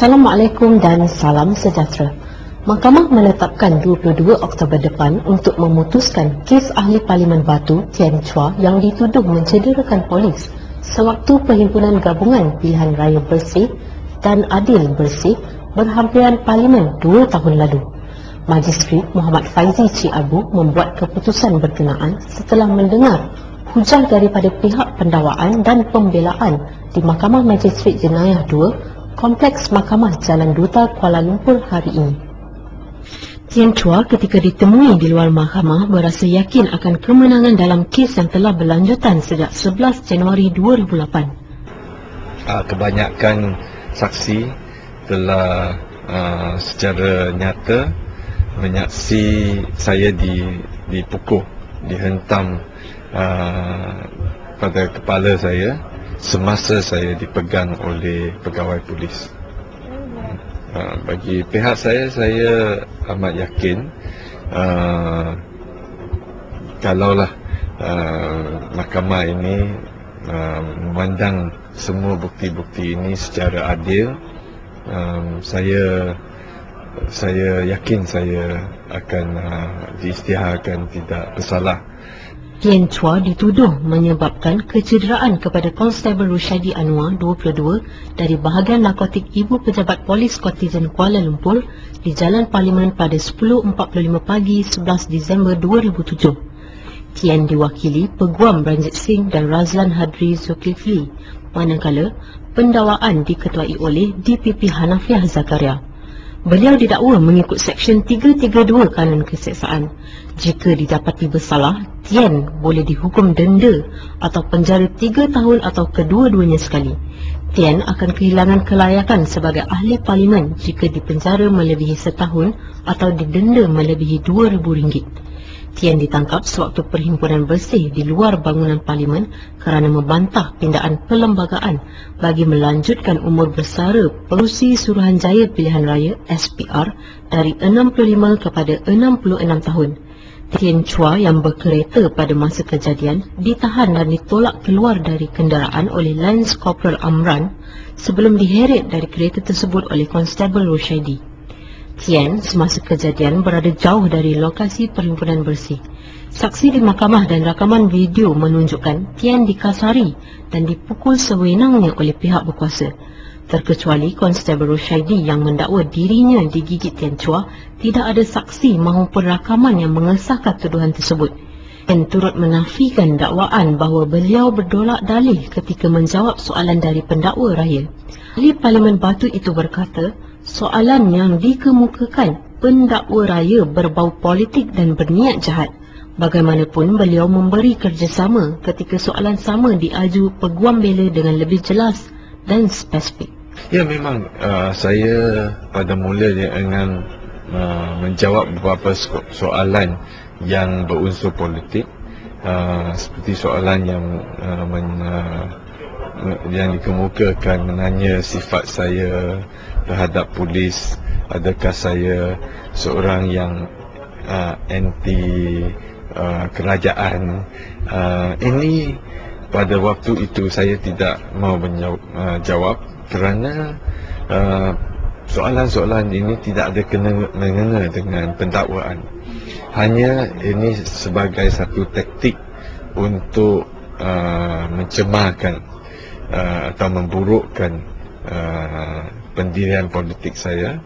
Assalamualaikum dan salam sejahtera. Mahkamah menetapkan 22 Oktober depan untuk memutuskan kes ahli Parlimen Batu Tien Chua yang dituduh mencederakan polis sewaktu Perhimpunan Gabungan Pilihan Raya Bersih dan Adil Bersih berhampiran Parlimen 2 tahun lalu. Magistri Muhammad Faizi Cik Abu membuat keputusan berkenaan setelah mendengar hujah daripada pihak pendakwaan dan pembelaan di Mahkamah Magistrate Jenayah 2 Kompleks Mahkamah Jalan Duta Kuala Lumpur hari ini. Tien Chua ketika ditemui di luar mahkamah berasa yakin akan kemenangan dalam kes yang telah berlanjutan sejak 11 Januari 2008. Kebanyakan saksi telah secara nyata menyaksi saya dipukul, dihentam pada kepala saya semasa saya dipegang oleh pegawai polis. Bagi pihak saya amat yakin kalaulah mahkamah ini memandang semua bukti-bukti ini secara adil, saya yakin saya akan diisytiharkan tidak bersalah. Tien Chua dituduh menyebabkan kecederaan kepada Konstebel Rusyadi Anwar, 22, dari bahagian narkotik Ibu Pejabat Polis Kontijen Kuala Lumpur di Jalan Parlimen pada 10.45 pagi 11 Disember 2007. Tien diwakili Peguam Ranjit Singh dan Razlan Hadri Zulkifli, manakala pendakwaan diketuai oleh DPP Hanafiah Zakaria. Beliau didakwa mengikut Seksyen 332 Kanun Keseksaan. Jika didapati bersalah, Tien boleh dihukum denda atau penjara 3 tahun atau kedua-duanya sekali. Tien akan kehilangan kelayakan sebagai ahli parlimen jika dipenjara melebihi setahun atau didenda melebihi RM2,000. Tien ditangkap sewaktu Perhimpunan Bersih di luar bangunan parlimen kerana membantah pindaan perlembagaan bagi melanjutkan umur bersara Pengerusi Suruhanjaya Pilihan Raya SPR dari 65 kepada 66 tahun. Tien Chua yang berkereta pada masa kejadian ditahan dan ditolak keluar dari kenderaan oleh Lance Corporal Amran sebelum diheret dari kereta tersebut oleh Konstebel Rusyadi. Tien semasa kejadian berada jauh dari lokasi Perhimpunan Bersih. Saksi di mahkamah dan rakaman video menunjukkan Tien dikasari dan dipukul sewenangnya oleh pihak berkuasa. Terkecuali Konstebel Rusyadi yang mendakwa dirinya digigit Tien Chua, tidak ada saksi maupun rakaman yang mengesahkan tuduhan tersebut. Tien turut menafikan dakwaan bahawa beliau berdolak dalih ketika menjawab soalan dari pendakwa raya. Ahli Parlimen Batu itu berkata, soalan yang dikemukakan pendakwa raya berbau politik dan berniat jahat. Bagaimanapun beliau memberi kerjasama ketika soalan sama diaju peguam bela dengan lebih jelas dan spesifik. Ya, memang saya pada mula dengan menjawab beberapa soalan yang berunsur politik, seperti soalan yang dikemukakan menanya sifat saya terhadap polis, adakah saya seorang yang anti kerajaan. Ini pada waktu itu saya tidak mau menjawab kerana soalan-soalan ini tidak ada mengena dengan pendakwaan. Hanya ini sebagai satu taktik untuk mencemarkan atau memburukkan pendirian politik saya.